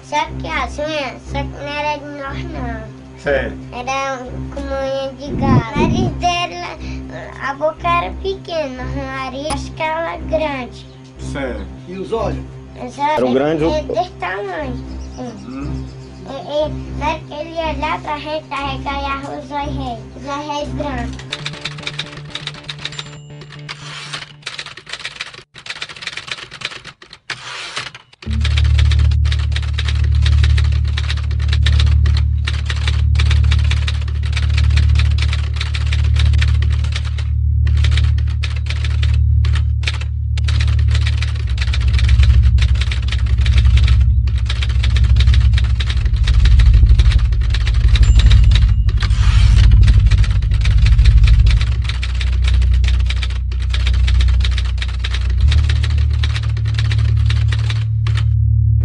Só que as unhas, só que não era de nós não. Certo. Era como unha de galo. O nariz dela, a boca era pequena, o nariz acho que era grande. Certo. E os olhos? Era grande ou... Desse tamanho. Na hora que ele ia olhar pra gente, arregalhava os olhos brancos.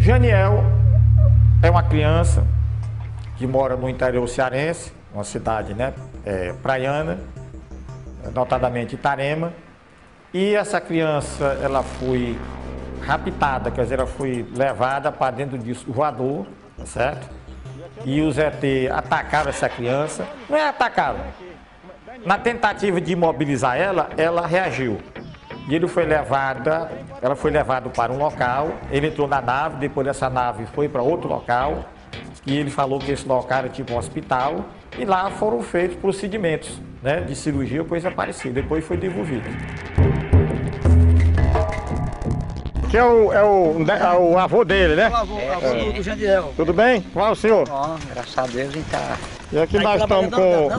Janiel é uma criança que mora no interior cearense, uma cidade, né, praiana, notadamente Itarema, e essa criança ela foi raptada, quer dizer, ela foi levada para dentro disso voador, tá certo? E os ET atacaram essa criança, não é atacaram, na tentativa de imobilizar ela, ela reagiu. E ela foi levada para um local, ele entrou na nave, depois dessa nave foi para outro local, e ele falou que esse local era tipo um hospital, e lá foram feitos procedimentos, né, de cirurgia ou coisa parecida, depois foi devolvido. Que é o avô dele, né? O avô do Janiel. Tudo bem? Qual é o senhor? Bom, graças a Deus, e tá E aqui nós estamos com...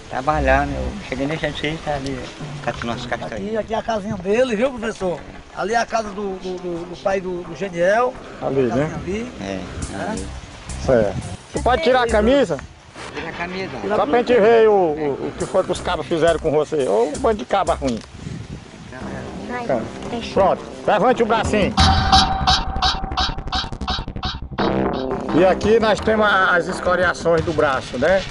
trabalhando. Eu cheguei nesse dia, tá ali, tá com nosso castanho. Aqui é a casinha dele, viu, professor? Ali é a casa do pai do Janiel. Ali, né? Ali. Certo. Você pode tirar a camisa? Tira a camisa. Só pra gente ver o que foi que os cabas fizeram com você. Ou um bando de caba ruim. Pronto, levante o bracinho. E aqui nós temos as escoriações do braço, né?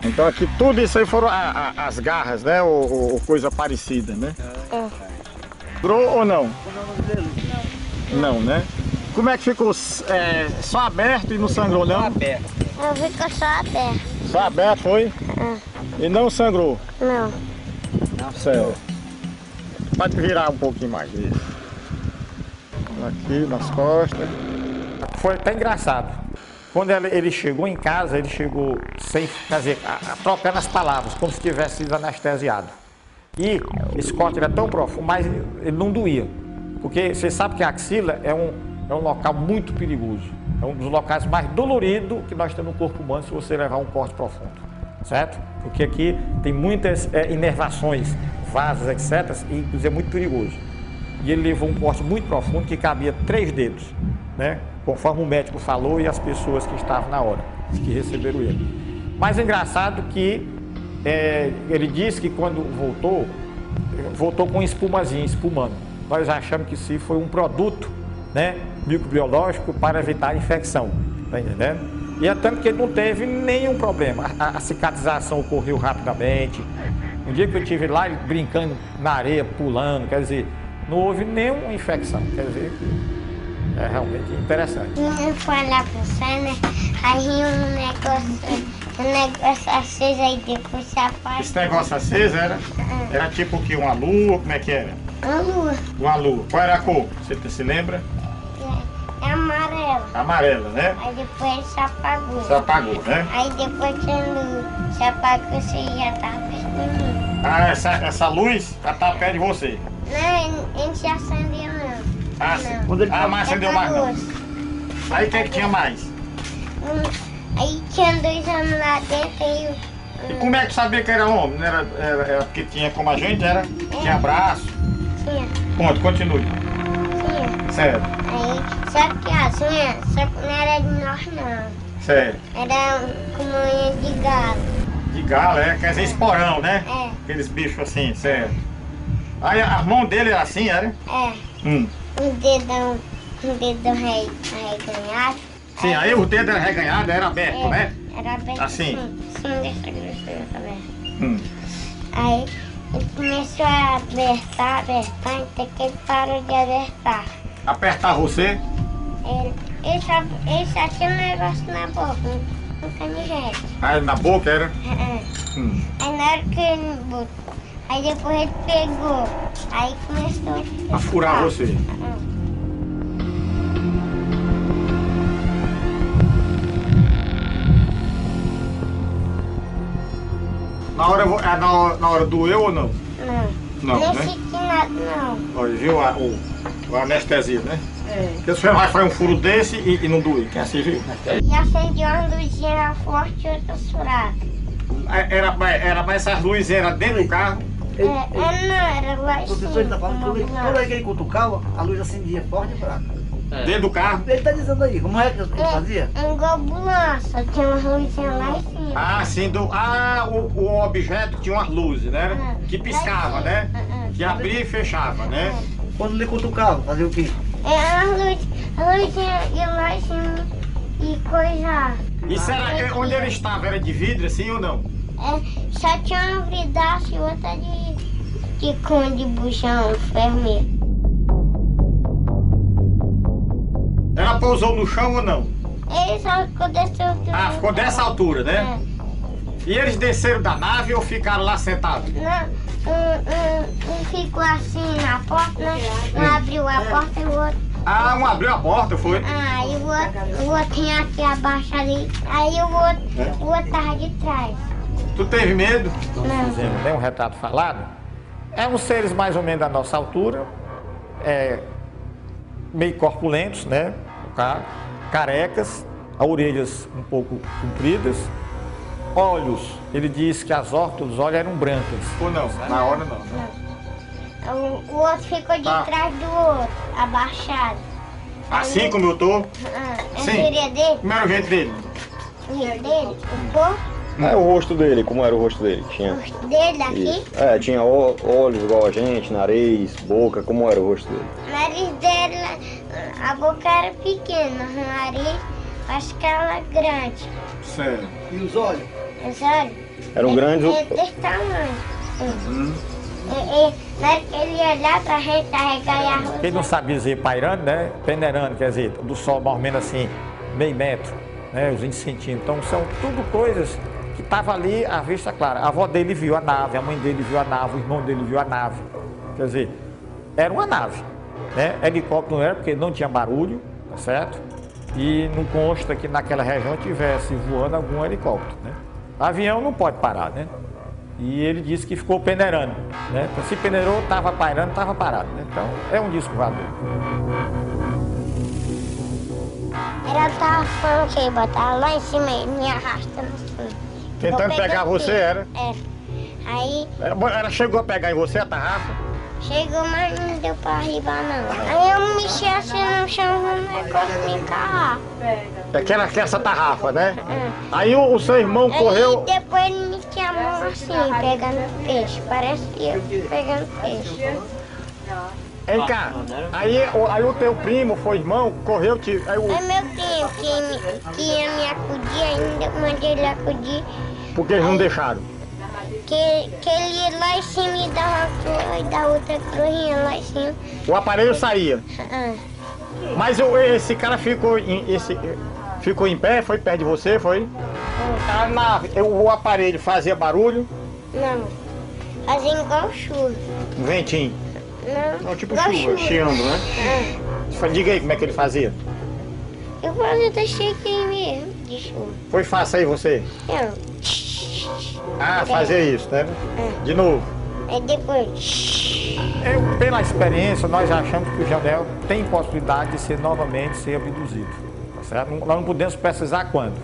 Então aqui tudo isso aí foram as garras, né? Ou coisa parecida, né? Sangrou ou não? Não, né? Como é que ficou? Só aberto e não sangrou, não? Só aberto. Eu fico só aberto. Só aberto foi? E não sangrou? Não. Certo. Pode virar um pouquinho mais. Isso. Aqui nas costas. Foi até engraçado. Quando ele chegou em casa, ele chegou sem, quer dizer, trocando as palavras, como se tivesse sido anestesiado. E esse corte era tão profundo, mas ele não doía. Porque você sabe que a axila é um local muito perigoso. É um dos locais mais doloridos que nós temos no corpo humano se você levar um corte profundo. Certo? Porque aqui tem muitas inervações, vasos, etc. E inclusive é muito perigoso. E ele levou um corte muito profundo que cabia 3 dedos, né? Conforme o médico falou e as pessoas que estavam na hora, que receberam ele. Mas é engraçado que ele disse que quando voltou com espumazinha, espumando. Nós achamos que isso foi um produto, né, microbiológico para evitar a infecção, tá entendendo? E é tanto que ele não teve nenhum problema, a cicatrização ocorreu rapidamente. Um dia que eu estive lá, ele brincando na areia, pulando, quer dizer, não houve nenhuma infecção, quer dizer, é realmente interessante. Eu fui lá pra você, né? Aí um negócio aceso aí depois se apaga. Esse negócio aceso era tipo o que? Uma lua? Como é que era? Uma lua. Uma lua. Qual era a cor? Você se lembra? É amarela. Amarela, né? Aí depois ele se apagou. Se apagou, né? Aí depois quando se apagou, você já tava perto. Ah, essa luz já tá perto de você. Não, ele se acendeu não. Ah, não. Mas acendeu mais não. Aí quem que tinha mais? Aí tinha 2 homens lá dentro E como é que sabia que era homem? Não era porque tinha como a gente, era? Tinha braço? Tinha. Conta, continue. Tinha. Certo. Aí, só que as unhas, só que não era de nós não. Certo. Era como unha de galo. De galo, quer dizer esporão, né? É. Aqueles bichos assim, certo. Aí a mão dele era assim, era? É. Um dedão reganhado. Sim, aí o dedo era reganhado, era aberto, né? Era aberto Assim? Sim, dessa grossura aberto. Hum. Aí Ele começou a apertar, até que ele parou de apertar. Apertar você? Ele só tinha um negócio na boca, um canivete. Ah, na boca era? Aí na hora que ele botou, aí depois ele pegou, aí começou A furar você. Na hora doeu ou não? Não, Não, nem né? senti nada não. Olha, viu o anestesia, né? Porque você vai fazer um furo desse e não doeu, quem assim viu? E acendeu uma luzinha forte e outra furada. Era mais essas luzes, era dentro do carro? Não, era lá em O professor está falando, toda vez que ele cutucava, a luz acendia forte e fraca. Dentro do carro? Ele está dizendo aí, como é que ele fazia? Igual ambulância, tinha umas luzinhas lá em cima. Ah, sim, o objeto tinha umas luzes, né? Que piscava, né? Que abria e fechava, né? Quando ele cutucava, fazia o quê? A luzinha ia lá em cima e coisava. Isso era onde ele estava, era de vidro assim ou não? Só tinha uma vidraça e outra de cone de buchão vermelho. Ela pousou no chão ou não? Ele só ficou dessa altura. Ah, ficou dessa altura, né? E eles desceram da nave ou ficaram lá sentados? Não, um ficou assim na porta, né? Um abriu a porta e o outro. Ah, um abriu a porta, foi? Ah, e o outro tinha aqui abaixo ali. Aí o outro tava de trás. Tu teve medo? Não. Tem um retrato falado. É uns seres mais ou menos da nossa altura, meio corpulentos, né? Carecas, orelhas um pouco compridas, olhos. Ele diz que as órbitas dos olhos eram brancas. Ou não? Na hora não. O outro ficou de trás do outro, abaixado. Assim como eu tô? Sim. Seria dele? Como era o jeito dele? O jeito dele? O corpo? É o rosto dele, como era o rosto dele? Tinha. O rosto dele daqui? Isso. Tinha olhos igual a gente, nariz, boca, como era o rosto dele? O nariz dele, a boca era pequena, o nariz, acho que era grande. Sério. E os olhos? Os olhos? Eram grandes ou... Desse tamanho. Na hora que ele ia olhar pra gente carregar a roupa. Ele não sabe dizer pairando, né? Peneirando, quer dizer, do sol mais ou menos assim, meio metro, né? Uns 20 centímetros. Então são tudo coisas que estavam ali à vista clara. A avó dele viu a nave, a mãe dele viu a nave, o irmão dele viu a nave. Quer dizer, era uma nave, né? Helicóptero não era porque não tinha barulho, tá certo? E não consta que naquela região tivesse voando algum helicóptero, né? Avião não pode parar, né? E ele disse que ficou peneirando, né? Então, se peneirou, estava pairando, estava parado, né? Então, é um disco voador. Ela tava falando que ia botar lá em cima e me arrastando assim. Tentando pegar você, era? Aí Ela chegou a pegar em você a tarrafa? chegou, mas não deu pra arribar não. Aí eu mexi assim no chão, o negócio me encarrar. Que essa tarrafa, né? Aí o seu irmão correu... Aí depois ele me tinha a mão assim, pegando peixe. Parecia pegando peixe. Vem cá, aí o teu primo, foi irmão, correu, aí É meu primo que ia me acudir, ainda mandei ele acudir. porque eles não deixaram. Que ele ia lá em cima e dava uma cruz, e da outra cruz lá em cima. O aparelho saía. Mas esse cara ficou em pé, foi perto de você, foi? A nave, o aparelho fazia barulho? Não, fazia igual chuva. Um ventinho? Não, Tipo igual chuva, chiando, né? Diga aí como é que ele fazia. Eu quase deixei aqui mesmo, de chuva. Foi fácil aí você? Não. Fazer isso, né? De novo. Aí depois. Pela experiência, nós achamos que o Jandel tem possibilidade de novamente ser abduzido, tá certo? Nós não podemos precisar quando,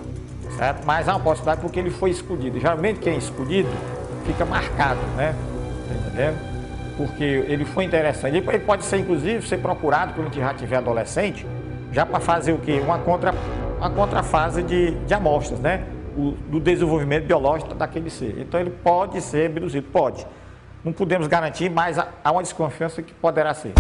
certo? Mas há uma possibilidade porque ele foi escondido. Geralmente quem é escondido fica marcado, né? Tá entendendo? Porque ele foi interessante. Ele pode ser, inclusive, ser procurado quando já tiver adolescente, já para fazer o quê? Uma contrafase de amostras, né? Do desenvolvimento biológico daquele ser. Então ele pode ser abduzido, pode. Não podemos garantir, mas há uma desconfiança que poderá ser.